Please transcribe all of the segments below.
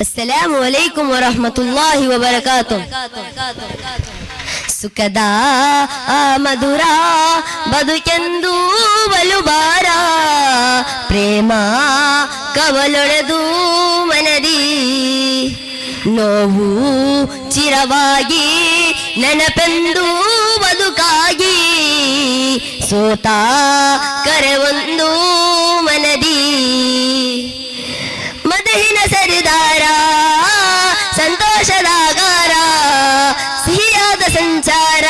ಅಸ್ಸಲಾಮು ಅಲೈಕುಂ ವರಹಮತುಲ್ಲಾಹಿ ವಬರಕಾತುಹು. ಸುಖದ ಮಧುರ ಬದುಕೆಂದು ಬಲುಬಾರ, ಪ್ರೇಮ ಕವಲೊಡೆದು ಮನದಿ ನೋವು ಚಿರವಾಗಿ ನೆನಪೆಂದು ಬದುಕಾಗಿ ಸೋತ ಕರೆವೊಂದು ಮನದಿ ಮದಹಿನ ಸರಿದಾರ ಸಂತೋಷದಾಗಾರ ಸಿಹಿಯಾದ ಸಂಚಾರ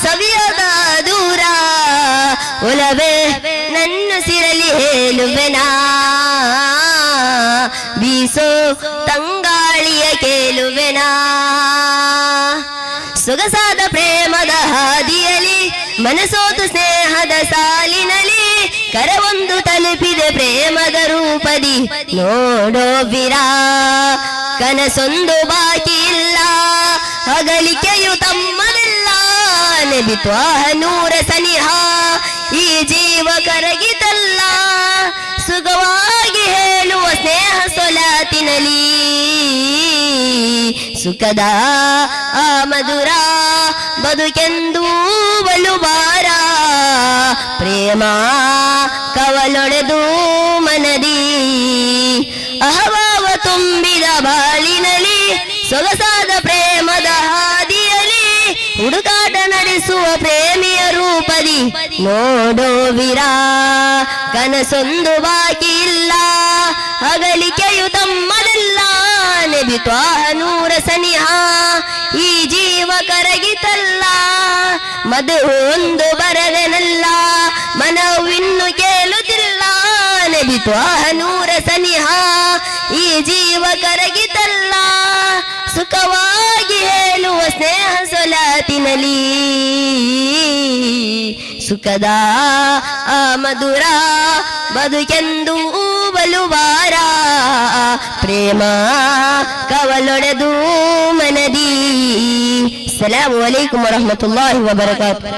ಸವಿಯಾದ ದೂರ ಒಲವೇ ನನ್ನ ಸಿರಲಿ ಹೇಳುವೆನಾ ಬೀಸೋ ತಂಗಾಳಿಯ ಕೇಳುವೆನಾ ಸೊಗಸಾದ ಪ್ರೇಮದ ಹಾದಿಯಲಿ ಮನಸೋತು ಸ್ನೇಹದ ಸಾಲಿನಲ್ಲಿ ಕರವೊಂದು ತಲುಪಿದೆ ಪ್ರೇಮದ ರೂಪದಿ ನೋಡೋ ವಿರಾ ಕನಸೊಂದು ಬಾಕಿ ಇಲ್ಲ ಅಗಲಿಕೆಯು ತಮ್ಮದಲ್ಲ ನಬಿ ತ್ವಾಹ ನೂರ ಸನಿಹ ಈ ಜೀವ ಕರಗಿತಲ್ಲ ಸುಖವಾಗಿ ಹೇಳುವ ಸ್ನೇಹ ಸೊಲಾತಿನಲ್ಲಿ ಸುಖದ ಮಧುರ ಬದುಕೆಂದು ಬಲುಬಾರ ಪ್ರೇಮ ಕವಲೊಡೆದು ಮನದಿ ಅಹವಾವ ತುಂಬಿದ ಬಾಳಿನಲ್ಲಿ ಸೊಗಸಾದ ಪ್ರೇಮದ ಹಾದಿಯಲ್ಲಿ ಹುಡುಕಾಟ ನಡೆಸುವ ಪ್ರೇಮಿಯ ರೂಪದಿ ನೋಡೋ ವಿರಾ ಕನಸೊಂದು ಬಾಕಿ ಇಲ್ಲ ಅಗಲಿಕೆಯು ತಮ್ಮದಲ್ಲ ನಬಿ ತ್ವಾಹ ನೂರ ಸನಿಹ ಈ ಜೀವ ಕರಗಿತಲ್ಲ ಮಧು ಒಂದು ಬರದನಲ್ಲ ಮನವಿನ್ನು ಕೇಳುತ್ತಿಲ್ಲ ನಬಿ ತ್ವಾಹ ನೂರ ಸನಿಹ ಈ ಜೀವ ಕರಗಿತಲ್ಲ ಸುಖವಾಗಿ ಹೇಳುವ ಸ್ನೇಹ ಸೊಲಾತಿನಲ್ಲಿ ಸುಖದ ಮಧುರ ಬದುಕೆಂದು ಬಲುಬಾರ ಪ್ರೇಮ ಕವಲೊಡೆದು ಮನದಿ. ಅಸ್ಸಲಾಮು ಅಲೈಕುಂ ವರಹಮತುಲ್ಲಾಹಿ ವಬರಕಾತುಹು.